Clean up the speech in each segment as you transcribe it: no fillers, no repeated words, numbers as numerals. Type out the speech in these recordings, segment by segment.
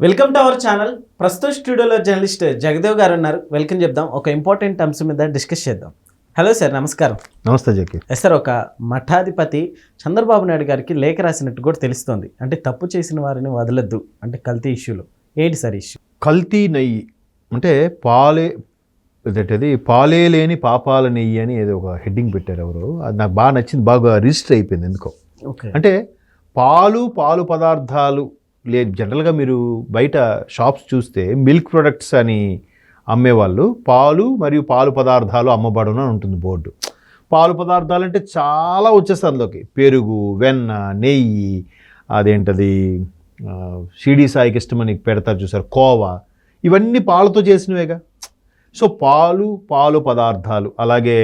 Welcome to our channel. ప్రస్తుతం స్టూడియోలో journalist Jagdev గారు ఉన్నారు. వెల్కమ్ చెప్దాం. ఒక ఇంపార్టెంట్ అంశం మీద డిస్కస్ చేద్దాం. హలో సార్, నమస్కారం. నమస్తే జకి. సార్, ఒక మఠాధిపతి చంద్రబాబు నాయుడు గారికి లేఖ రాసినట్టు కూడా తెలుస్తోంది. అంటే తప్పు చేసిన వారిని వదలొద్దు అంటే కల్తీ ఇష్యూలో ఏంటి సార్ ఇష్యూ? కల్తీ నెయ్యి అంటే పాలే లేని పాపాల నెయ్యి అని ఏదో ఒక హెడ్డింగ్ పెట్టారు ఎవరు. అది నాకు బాగా నచ్చింది, బాగా రిజిస్టర్ అయిపోయింది ఎందుకో. ఓకే. అంటే పాలు పదార్థాలు లేదు. జనరల్గా మీరు బయట షాప్స్ చూస్తే మిల్క్ ప్రొడక్ట్స్ అని అమ్మేవాళ్ళు పాలు మరియు పాలు పదార్థాలు అమ్మబడును అని ఉంటుంది బోర్డు. పాలు పదార్థాలు అంటే చాలా వచ్చేస్తుంది అందులోకి. పెరుగు, వెన్న, నెయ్యి, అదేంటది షిరిడి సాయికి ఇష్టమని పెడతారు చూసారు, కోవా, ఇవన్నీ పాలతో చేసినవేగా. సో పాలు పదార్థాలు, అలాగే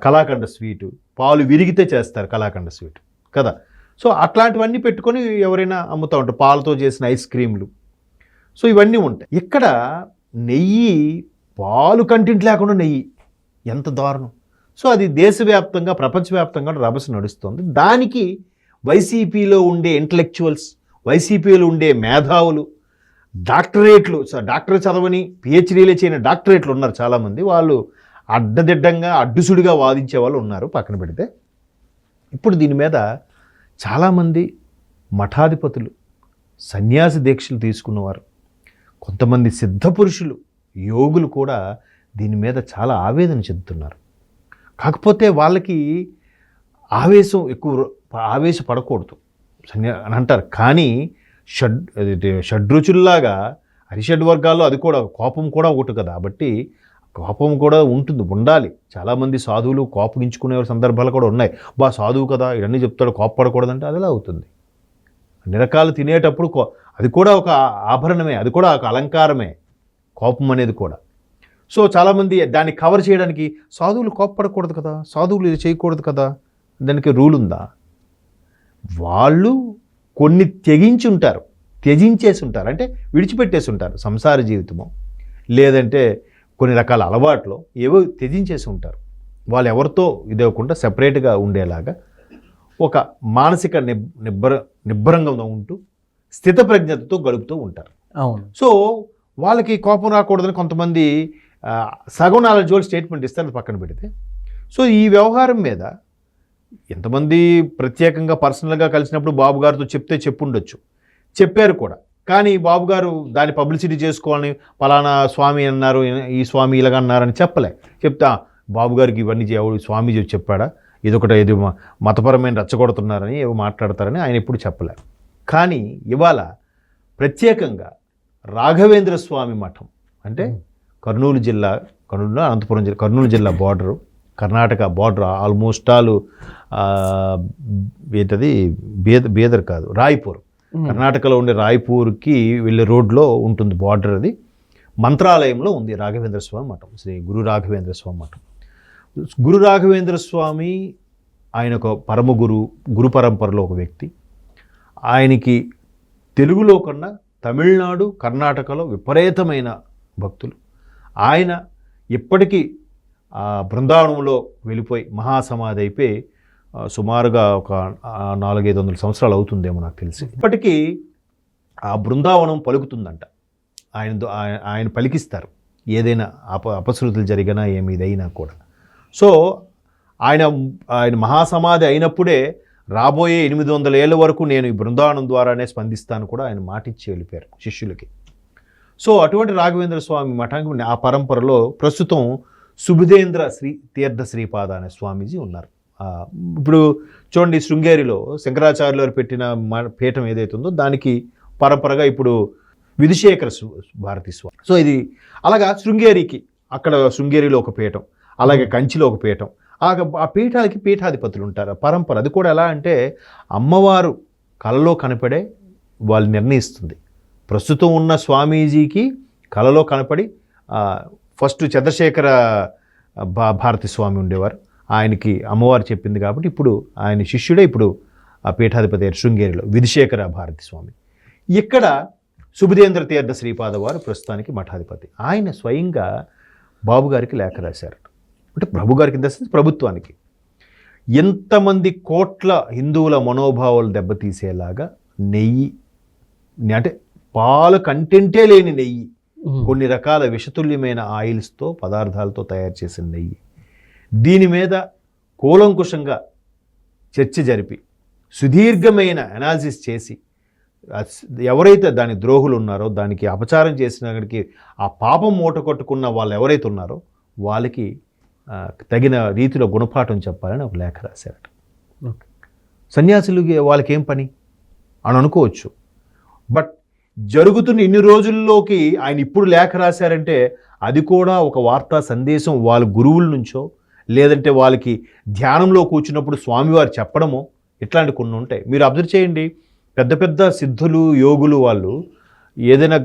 కలాకండ స్వీటు, పాలు విరిగితే చేస్తారు కలాకండ స్వీటు కదా. సో అట్లాంటివన్నీ పెట్టుకొని ఎవరైనా అమ్ముతూ ఉంటారు, పాలతో చేసిన ఐస్ క్రీమ్లు. సో ఇవన్నీ ఉంటాయి. ఇక్కడ నెయ్యి, పాలు కంటెంట్ లేకుండా నెయ్యి, ఎంత దారుణం. సో అది దేశవ్యాప్తంగా ప్రపంచవ్యాప్తంగా రభస నడుస్తుంది. దానికి వైసీపీలో ఉండే ఇంటలెక్చువల్స్, వైసీపీలో ఉండే మేధావులు, డాక్టరేట్లు, డాక్టర్ చదవని పిహెచ్డీలే చేయని డాక్టరేట్లు ఉన్నారు చాలామంది. వాళ్ళు అడ్డదిడ్డంగా అడ్డుసుడిగా వాదించే వాళ్ళు ఉన్నారు పక్కన పెడితే. ఇప్పుడు దీని మీద చాలామంది మఠాధిపతులు, సన్యాసి దీక్షలు తీసుకున్నవారు, కొంతమంది సిద్ధపురుషులు, యోగులు కూడా దీని మీద చాలా ఆవేదన చెందుతున్నారు. కాకపోతే వాళ్ళకి ఆవేశపడకూడదు అని అంటారు. కానీ షడ్రుచుల్లాగా హరిషడ్ వర్గాల్లో అది కూడా కోపం కూడా ఒకటి కదా. కాబట్టి కోపం కూడా ఉండాలి. చాలామంది సాధువులు కోపగించుకునే సందర్భాలు కూడా ఉన్నాయి. సాధువు కదా ఇవన్నీ చెప్తాడు, కోపపడకూడదంటే అది ఎలా అవుతుంది? అన్ని రకాలు తినేటప్పుడు అది కూడా ఒక ఆభరణమే, అది కూడా ఒక అలంకారమే, కోపం అనేది కూడా. సో చాలామంది దాన్ని కవర్ చేయడానికి సాధువులు కోపపడకూడదు కదా, సాధువులు ఇది చేయకూడదు కదా, దానికి రూల్ ఉందా? వాళ్ళు కొన్ని త్యజించేసి ఉంటారు, అంటే విడిచిపెట్టేసి ఉంటారు. సంసార జీవితము లేదంటే కొన్ని రకాల అలవాట్లు ఏవో త్యజించేసి ఉంటారు. వాళ్ళు ఎవరితో ఇదవ్వకుండా సెపరేట్గా ఉండేలాగా ఒక మానసిక నిబ్బరంగా ఉంటూ స్థితప్రజ్ఞతతో గడుపుతూ ఉంటారు. అవును. సో వాళ్ళకి కోపం రాకూడదని కొంతమంది సగం నాలెడ్జ్ వాళ్ళు స్టేట్మెంట్ ఇస్తారు, పక్కన పెడితే. సో ఈ వ్యవహారం మీద ఎంతమంది ప్రత్యేకంగా పర్సనల్గా కలిసినప్పుడు బాబు గారితో చెప్పుండొచ్చు, చెప్పారు కూడా. కానీ బాబు గారు దాన్ని పబ్లిసిటీ చేసుకోవాలని పలానా స్వామి అన్నారు, ఈ స్వామి ఇలాగ అన్నారని చెప్తా బాబు గారికి ఇవన్నీ స్వామీజీ చెప్పాడా, ఇది మతపరమైన రెచ్చగొడుతున్నారని ఏవో మాట్లాడతారని ఆయన ఎప్పుడు చెప్పలే. కానీ ఇవాళ ప్రత్యేకంగా రాఘవేంద్ర స్వామి మఠం అంటే కర్నూలు అనంతపురం జిల్లా, కర్నూలు జిల్లా border, Karnataka border, almost all Bidar కాదు, రాయ్పూర్, కర్ణాటకలో ఉండే రాయ్పూర్కి వెళ్ళే రోడ్లో ఉంటుంది బార్డర్. అది మంత్రాలయంలో ఉంది రాఘవేంద్ర స్వామి మఠం, శ్రీ గురు రాఘవేంద్ర స్వామి మఠం. గురు రాఘవేంద్ర స్వామి ఆయన ఒక పరమ గురు పరంపరలో ఒక వ్యక్తి. ఆయనకి తెలుగులో కన్నా తమిళనాడు, కర్ణాటకలో విపరీతమైన భక్తులు. ఆయన ఇప్పటికీ బృందావనంలో వెళ్ళిపోయి మహాసమాధి అయిపోయి సుమారుగా ఒక 400-500 సంవత్సరాలు అవుతుందేమో నాకు తెలిసి. ఇప్పటికీ ఆ బృందావనం పలుకుతుందంట. ఆయన పలికిస్తారు ఏదైనా అపశృతులు జరిగినా ఏమిదైనా కూడా. సో ఆయన మహాసమాధి అయినప్పుడే రాబోయే 800 ఏళ్ళ వరకు నేను ఈ బృందావనం ద్వారానే స్పందిస్తాను కూడా ఆయన మాటిచ్చి వెళ్ళిపోయారు శిష్యులకి. సో అటువంటి రాఘవేంద్ర స్వామి మఠానికి ఆ పరంపరలో ప్రస్తుతం సుబుధేంద్ర తీర్థ శ్రీపాద అనే స్వామీజీ ఉన్నారు. ఇప్పుడు చూడండి, శృంగేరిలో శంకరాచార్యులు వారు పెట్టిన పీఠం ఏదైతుందో దానికి పరంపరగా ఇప్పుడు విధుశేఖర భారతి స్వామి. సో ఇది అలాగా శృంగేరికి, అక్కడ శృంగేరిలో ఒక పీఠం, అలాగే కంచిలో ఒక పీఠం. ఆ పీఠాలకి పీఠాధిపతులు ఉంటారు. పరంపర అది కూడా ఎలా అంటే అమ్మవారు కలలో కనపడే వాళ్ళు నిర్ణయిస్తుంది. ప్రస్తుతం ఉన్న స్వామీజీకి కలలో కనపడి ఫస్ట్ చంద్రశేఖర భారతి స్వామి ఉండేవారు, ఆయనకి అమ్మవారు చెప్పింది కాబట్టి ఇప్పుడు ఆయన శిష్యుడే ఇప్పుడు ఆ పీఠాధిపతి శృంగేరిలో విధుశేఖర భారతి స్వామి. ఇక్కడ సుబుధేంద్ర తీర్థ శ్రీపాద వారు ప్రస్తుతానికి మఠాధిపతి. ఆయన స్వయంగా బాబు గారికి లేఖ రాశారు. అంటే ప్రభు గారికి ప్రభుత్వానికి ఎంతమంది కోట్ల హిందువుల మనోభావాలు దెబ్బతీసేలాగా నెయ్యి అంటే పాలు కంటెంటే లేని నెయ్యి, కొన్ని రకాల విషతుల్యమైన ఆయిల్స్తో పదార్థాలతో తయారు చేసిన నెయ్యి. దీని మీద కూలంకుషంగా చర్చ జరిపి సుదీర్ఘమైన అనాలిసిస్ చేసి ఎవరైతే దాని ద్రోహులు ఉన్నారో, దానికి అపచారం చేసినకి ఆ పాపం మూట కొట్టుకున్న వాళ్ళు ఎవరైతే ఉన్నారో వాళ్ళకి తగిన రీతిలో గుణపాఠం చెప్పాలని ఒక లేఖ రాశారట. సన్యాసులకి వాళ్ళకి ఏం పని అని అనుకోవచ్చు. బట్ జరుగుతున్న ఇన్ని రోజుల్లోకి ఆయన ఇప్పుడు లేఖ రాశారంటే అది కూడా ఒక వార్తా సందేశం వాళ్ళ గురువుల నుంచో, లేదంటే వాళ్ళకి ధ్యానంలో కూర్చున్నప్పుడు స్వామివారు చెప్పడమో, ఇట్లాంటి కొన్ని ఉంటాయి. మీరు అబ్జర్వ్ చేయండి, పెద్ద పెద్ద సిద్ధులు, యోగులు వాళ్ళు ఏదైనా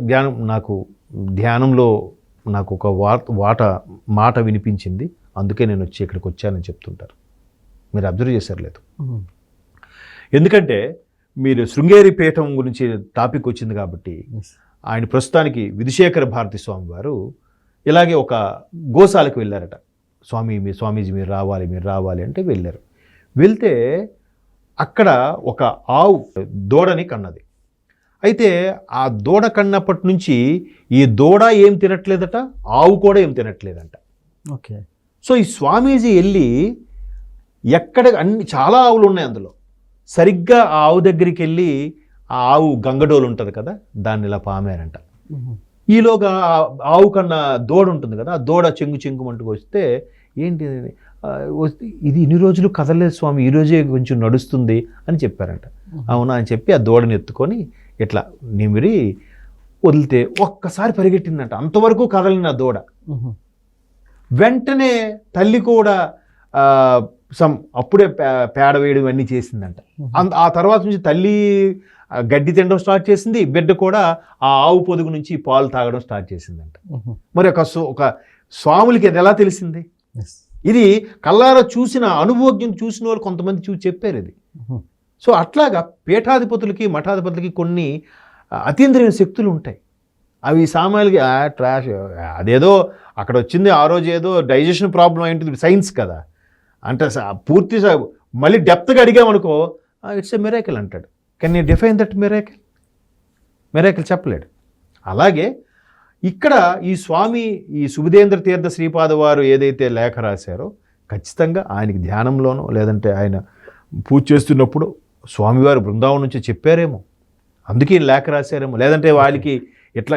ధ్యానంలో నాకు ఒక మాట వినిపించింది, అందుకే నేను ఇక్కడికి వచ్చానని చెప్తుంటారు. మీరు అబ్జర్వ్ చేశారు లేదు? ఎందుకంటే మీరు శృంగేరి పీఠం గురించి టాపిక్ వచ్చింది కాబట్టి, ఆయన ప్రస్తుతానికి విధుశేఖర భారతి స్వామి వారు ఇలాగే ఒక గోశాలకు వెళ్ళారట. స్వామీజీ మీరు రావాలి అంటే వెళ్ళారు. వెళ్తే అక్కడ ఒక ఆవు దూడని కన్నది. అయితే ఆ దూడ కన్నప్పటి నుంచి ఈ దూడ ఏం తినట్లేదట, ఆవు కూడా ఏం తినట్లేదంట. ఓకే. సో ఈ స్వామీజీ వెళ్ళి చాలా ఆవులు ఉన్నాయి అందులో, సరిగ్గా ఆ ఆవు దగ్గరికి వెళ్ళి ఆ ఆవు గంగడోలు ఉంటుంది కదా, దాన్ని ఇలా పామారంట. ఈలోగా ఆవు కన్నా దూడ ఉంటుంది కదా, ఆ దూడ చెంగుమంటుకు వస్తే ఏంటి ఇది ఇన్ని రోజులు కదలలేదు స్వామి, ఈరోజే కొంచెం నడుస్తుంది అని చెప్పారంట. అవునా అని చెప్పి ఆ దూడని ఎత్తుకొని ఇట్లా నిమిరి వదిలితే ఒక్కసారి పరిగెట్టిందంట. అంతవరకు కదలిన దూడ వెంటనే తల్లి కూడా అప్పుడే పేడ వేయడం అన్నీ చేసిందంట. ఆ తర్వాత నుంచి తల్లి గడ్డి తినడం స్టార్ట్ చేసింది, బిడ్డ కూడా ఆ ఆవు పొదుగు నుంచి పాలు తాగడం స్టార్ట్ చేసిందంట. మరి ఒక స్వాములకి అది ఎలా తెలిసింది? ఇది కల్లారా చూసిన అనుభోగ్యం చూసిన వాళ్ళు కొంతమంది చూసి చెప్పారు ఇది. సో అట్లాగా పీఠాధిపతులకి మఠాధిపతులకి కొన్ని అతీంద్రియ శక్తులు ఉంటాయి. అవి సామాన్యులకి ట్రాష్, అదేదో అక్కడ వచ్చింది ఆ రోజు ఏదో డైజెషన్ ప్రాబ్లం అయింటుంది, సైన్స్ కదా అంటే పూర్తి మళ్ళీ డెప్త్గా అడిగామనుకో ఇట్స్ ఎ మిరాకిల్ అంటాడు. Can you define that miracle చెప్పలేడు. అలాగే ఇక్కడ ఈ సుబుధేంద్ర తీర్థ శ్రీపాద వారు ఏదైతే లేఖ రాశారో ఖచ్చితంగా ఆయనకి ధ్యానంలోనో లేదంటే ఆయన పూజ చేస్తున్నప్పుడు స్వామివారు బృందావనం నుంచి చెప్పారేమో, అందుకే లేఖ రాశారేమో. లేదంటే వాళ్ళకి ఇట్లా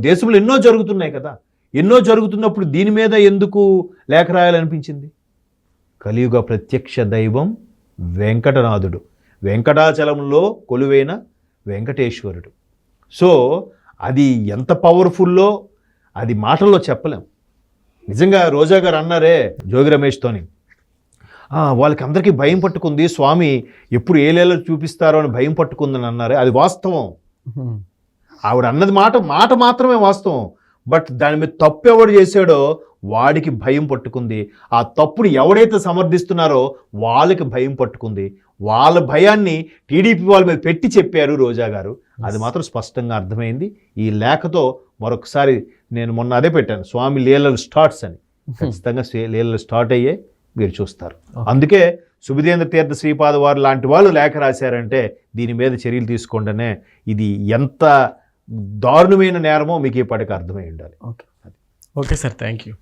దేశంలో ఎన్నో జరుగుతున్నాయి కదా, ఎన్నో జరుగుతున్నప్పుడు దీని మీద ఎందుకు లేఖ రాయాలనిపించింది? కలియుగ ప్రత్యక్ష దైవం వెంకటనాథుడు, వెంకటాచలంలో కొలువైన వెంకటేశ్వరుడు. సో అది ఎంత పవర్ఫుల్లో అది మాటల్లో చెప్పలేం. నిజంగా రోజా గారు అన్నారే జోగి రమేష్తోని, వాళ్ళకి అందరికీ భయం పట్టుకుంది, స్వామి ఎప్పుడు ఏలేలో చూపిస్తారో అని భయం పట్టుకుందని అన్నారే, అది వాస్తవం. ఆవిడ అన్నది మాట మాత్రమే వాస్తవం. బట్ దాని మీద తప్పు ఎవడు చేశాడో వాడికి భయం పట్టుకుంది. ఆ తప్పుని ఎవడైతే సమర్థిస్తున్నారో వాళ్ళకి భయం పట్టుకుంది. వాళ్ళ భయాన్ని టీడీపీ వాళ్ళ మీద పెట్టి చెప్పారు రోజా గారు. అది మాత్రం స్పష్టంగా అర్థమైంది. ఈ లేఖతో మరొకసారి నేను మొన్న అదే పెట్టాను, స్వామి లీలలు స్టార్ట్స్ అని. ఖచ్చితంగా లీలలు స్టార్ట్ అయ్యే మీరు చూస్తారు. అందుకే సుబుధేంద్ర తీర్థ శ్రీపాద వారు లాంటి వాళ్ళు లేఖ రాశారంటే దీని మీద చర్యలు తీసుకోండినే, ఇది ఎంత దారుణమైన నేరమో మీకు ఇప్పటికి అర్థమై ఉండాలి. Okay sir, thank you.